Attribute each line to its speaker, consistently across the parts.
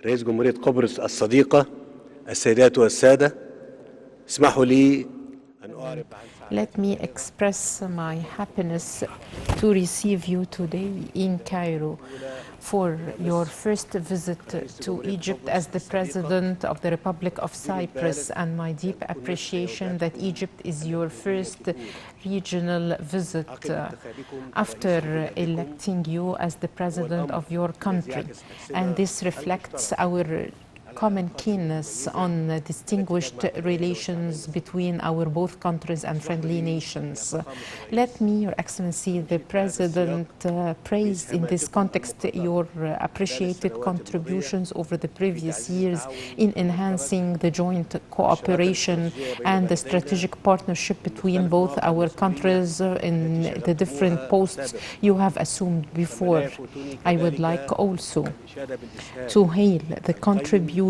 Speaker 1: رئيس جمهورية قبرص الصديقة، السيدات والسادة، اسمحوا لي أن أعرب عن
Speaker 2: Let me express my happiness to receive you today in Cairo for your first visit to Egypt as the President of the Republic of Cyprus, and my deep appreciation that Egypt is your first regional visit after electing you as the President of your country. And this reflects our common keenness on distinguished relations between our both countries and friendly nations. Let me, Your Excellency, the President, praise in this context your appreciated contributions over the previous years in enhancing the joint cooperation and the strategic partnership between both our countries in the different posts you have assumed before. I would like also to hail the contribution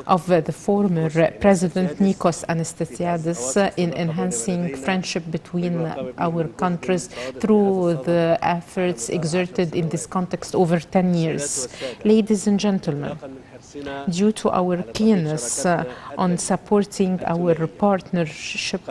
Speaker 2: of the former President Nikos Anastasiadis in enhancing friendship between our countries through the efforts exerted in this context over 10 years. Ladies and gentlemen, due to our keenness on supporting our partnership,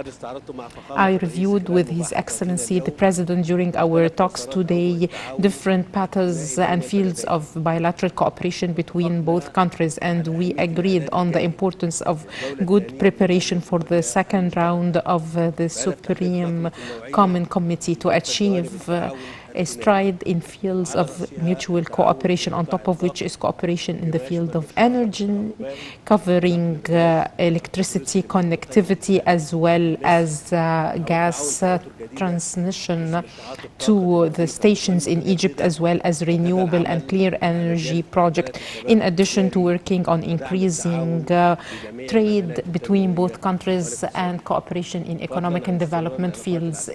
Speaker 2: I reviewed with His Excellency the President during our talks today different paths and fields of bilateral cooperation between both countries, and we agreed on the importance of good preparation for the second round of the Supreme Common Committee to achieve a stride in fields of mutual cooperation, on top of which is cooperation in the field of energy, covering electricity connectivity as well as gas transmission to the stations in Egypt, as well as renewable and clear energy project, in addition to working on increasing trade between both countries and cooperation in economic and development fields,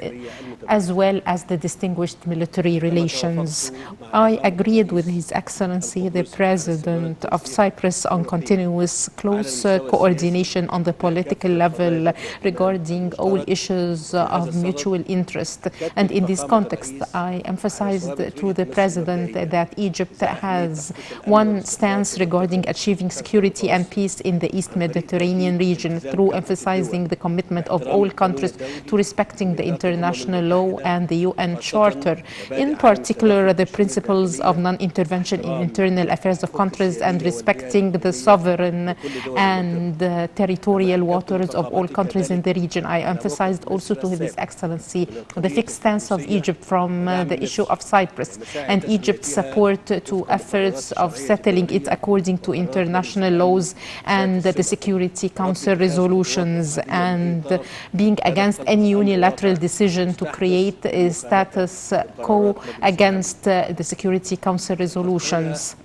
Speaker 2: as well as the distinguished military relations. I agreed with His Excellency the President of Cyprus on continuous close coordination on the political level regarding all issues of mutual interest. And in this context, I emphasized to the President that Egypt has one stance regarding achieving security and peace in the East Mediterranean region through emphasizing the commitment of all countries to respecting the international law and the UN Charter, in particular the principles of non-intervention in internal affairs of countries and respecting the sovereign and territorial waters of all countries in the region. I emphasized also to His Excellency the fixed stance of Egypt from the issue of Cyprus and Egypt's support to efforts of settling it according to international laws and the Security Council resolutions, and being against any unilateral decision to create a status quo against the Security Council resolutions.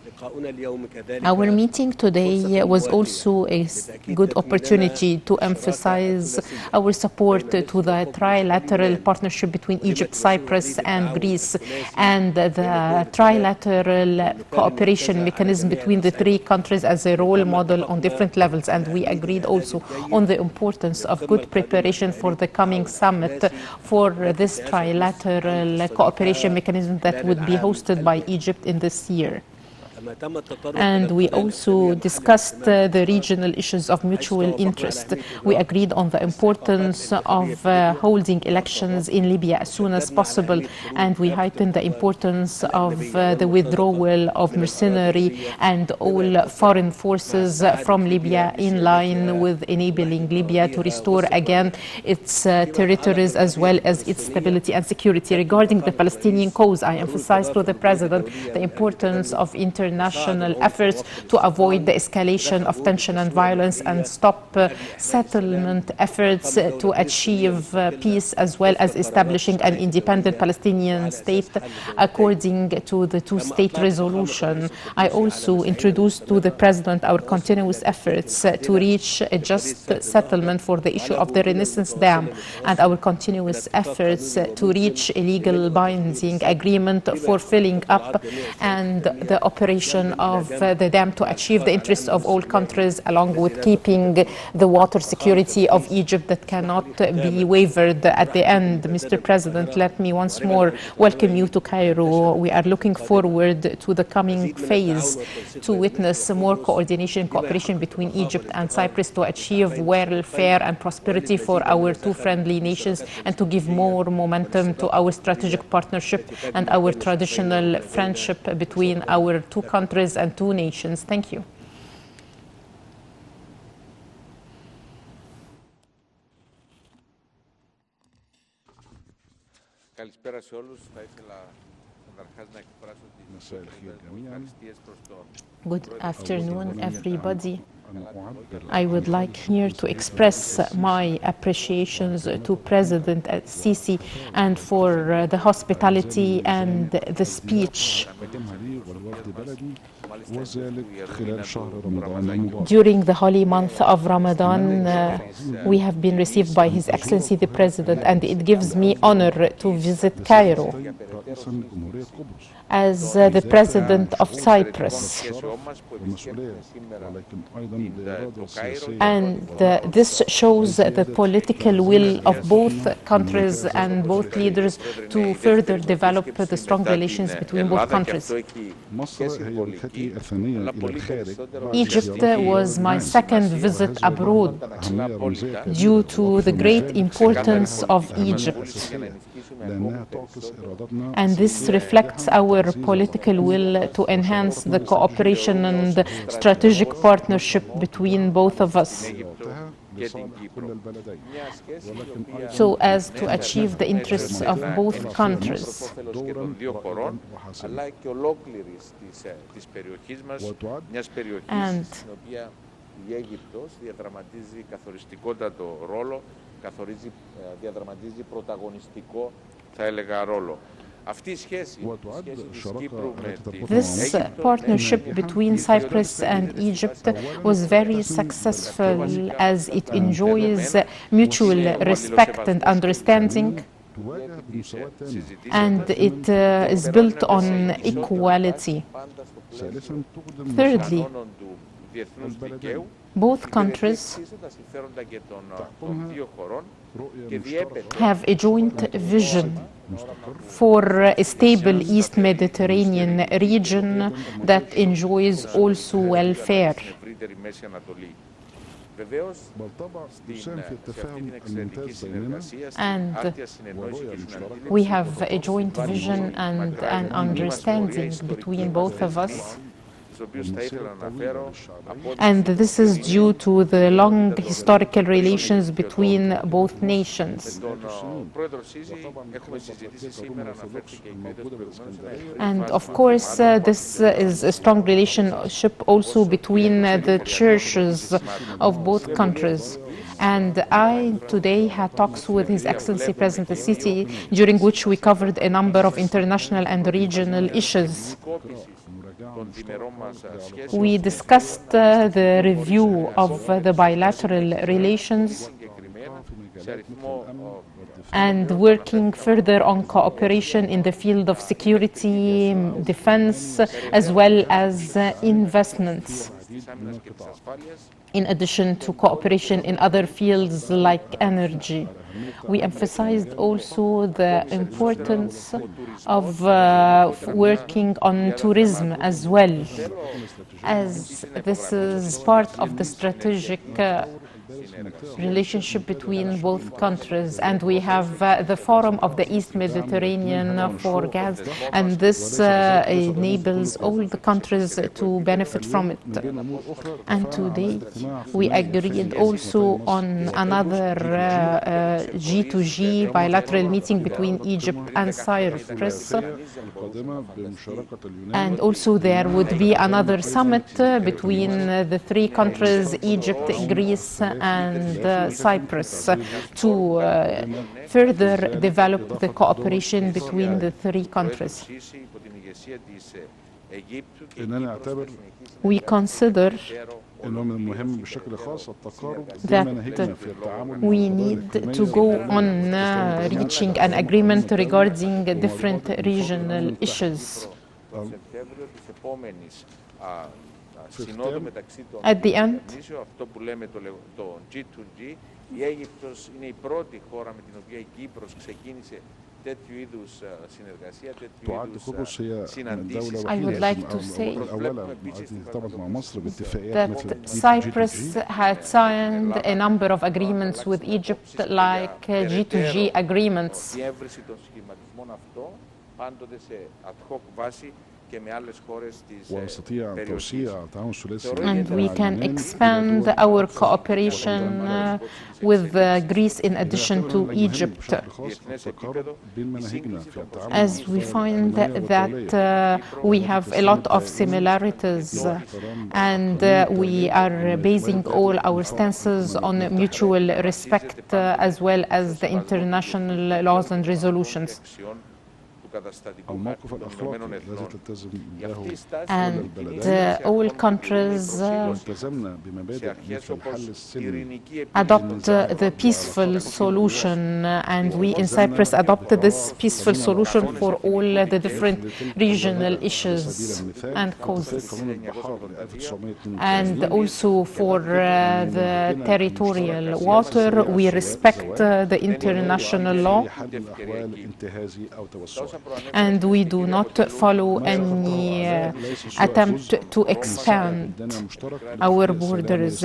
Speaker 2: Our meeting today was also a good opportunity to emphasize our support to the trilateral partnership between Egypt, Cyprus and Greece, and the trilateral cooperation mechanism between the three countries as a role model on different levels. And we agreed also on the importance of good preparation for the coming summit for this trilateral cooperation mechanism that would be hosted by Egypt in this year. And we also discussed the regional issues of mutual interest. We agreed on the importance of holding elections in Libya as soon as possible, and we heightened the importance of the withdrawal of mercenary and all foreign forces from Libya, in line with enabling Libya to restore again its territories as well as its stability and security. Regarding the Palestinian cause, I emphasized to the President the importance of international efforts to avoid the escalation of tension and violence and stop settlement efforts to achieve peace, as well as establishing an independent Palestinian state according to the two-state resolution. I also introduced to the President our continuous efforts to reach a just settlement for the issue of the Renaissance Dam, and our continuous efforts to reach a legal binding agreement for filling up and the operation construction of the dam to achieve the interests of all countries, along with keeping the water security of Egypt that cannot be wavered at the end. Mr. President, let me once more welcome you to Cairo. We are looking forward to the coming phase to witness more coordination and cooperation between Egypt and Cyprus to achieve welfare and prosperity for our two friendly nations and to give more momentum to our strategic partnership and our traditional friendship between our two countries and two nations. Thank you.
Speaker 3: Καλησπέρα σε όλους. Θα ήθελα καταρχάς να εκφράσω τις ευχαριστίες προς τον
Speaker 2: Good afternoon, everybody. I would like here to express my appreciations to President Sisi and for the hospitality and the speech. During the holy month of Ramadan, we have been received by His Excellency the President, and it gives me honor to visit Cairo as the President of Cyprus. And this shows the political will of both countries and both leaders to further develop the strong relations between both countries. Egypt was my second visit abroad due to the great importance of Egypt. And this reflects our political will to enhance the cooperation and strategic partnership between both of us, so as to achieve the interests of both countries. And
Speaker 3: διαδραματίζει πρωταγωνιστικό, θα έλεγα, ρόλο. Αυτή η σχέση της Κύπρου με την
Speaker 2: This partnership between Cyprus and Egypt was very successful as it enjoys mutual respect and understanding, and it is built on equality. Thirdly, both countries have a joint vision for a stable East Mediterranean region that enjoys also welfare. And we have a joint vision and an understanding between both of us. And this is due to the long historical relations between both nations. And of course, this is a strong relationship also between the churches of both countries. And I today had talks with His Excellency President Sisi, during which we covered a number of international and regional issues. We discussed the review of the bilateral relations and working further on cooperation in the field of security, defense, as well as investments, in addition to cooperation in other fields like energy. We emphasized also the importance of working on tourism as well, as this is part of the strategic relationship between both countries. And we have the Forum of the East Mediterranean for gas, and this enables all the countries to benefit from it. And today we agreed also on another G2G bilateral meeting between Egypt and Cyprus, and also there would be another summit between the three countries, Egypt, Greece and Cyprus, to further develop the cooperation between the three countries. We consider that we need to go on reaching an agreement regarding different regional issues.
Speaker 3: συνόδου μεταξύ των
Speaker 2: At the end,
Speaker 3: κυβερνήσεων, αυτό που λέμε το G2G. Η Αίγυπτος είναι η πρώτη χώρα με την οποία η Κύπρος ξεκίνησε τέτοιου είδους συνεργασία, τέτοιου είδους συναντήσεις.
Speaker 2: I would like to say that Cyprus had signed a number of agreements with Egypt, like G2G agreements.
Speaker 3: Η διεύρυνση των σχηματισμών αυτών πάντοτε σε ad hoc βάση και με άλλες χώρες της περιοχής.
Speaker 2: And we can expand our cooperation with Greece in addition to Egypt. As we find that we have a lot of similarities and we are basing all our stances on mutual respect as well as the international laws and resolutions. And all countries adopt the peaceful solution, and we in Cyprus adopted this peaceful solution for all the different regional issues and causes. And also for the territorial water, we respect the international law. And we do not follow any attempt to expand our borders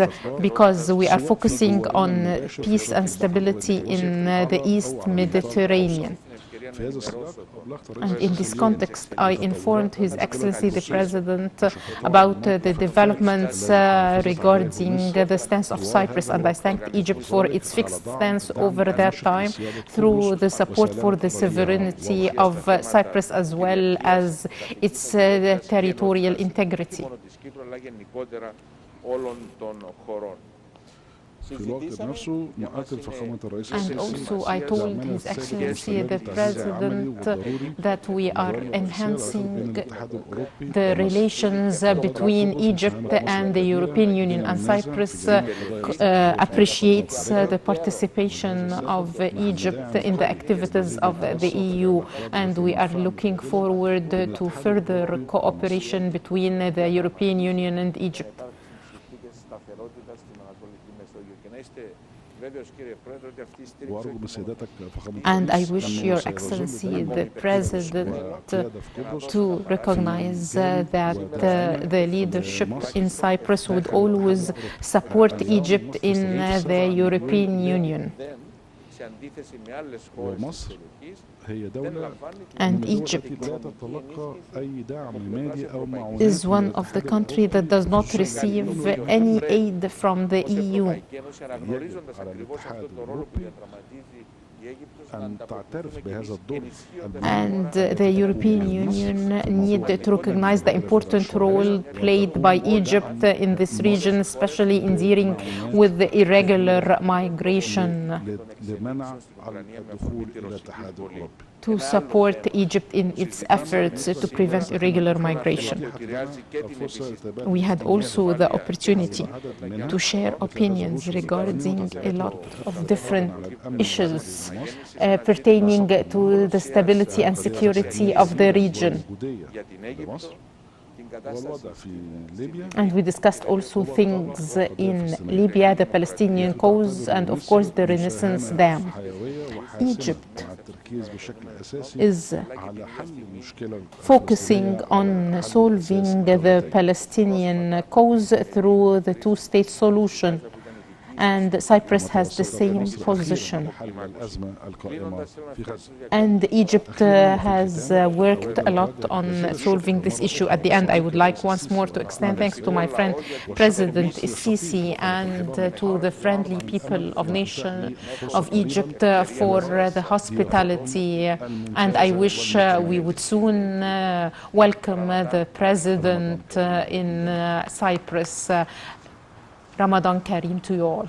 Speaker 2: because we are focusing on peace and stability in the East Mediterranean. And in this context, I informed His Excellency the President about the developments regarding the stance of Cyprus, and I thanked Egypt for its fixed stance over that time through the support for the sovereignty of Cyprus as well as its territorial integrity. And also I told His Excellency the President that we are enhancing the relations between Egypt and the European Union, and Cyprus appreciates the participation of Egypt in the activities of the EU, and we are looking forward to further cooperation between the European Union and Egypt. And I wish Your Excellency the President to recognize that the leadership in Cyprus would always support Egypt in the European Union. And Egypt is one of the countries that does not receive any aid from the EU. And the European Union need to recognize the important role played by Egypt in this region, especially in dealing with the irregular migration, to support Egypt in its efforts to prevent irregular migration. We had also the opportunity to share opinions regarding a lot of different issues pertaining to the stability and security of the region. And we discussed also things in Libya, the Palestinian cause, and of course the Renaissance Dam. Egypt is focusing on solving the Palestinian cause through the two-state solution, and Cyprus has the same position. And Egypt has worked a lot on solving this issue. At the end, I would like once more to extend thanks to my friend President Sisi and to the friendly people of Egypt for the hospitality. And I wish we would soon welcome the President in Cyprus. Ramadan Kareem to you all.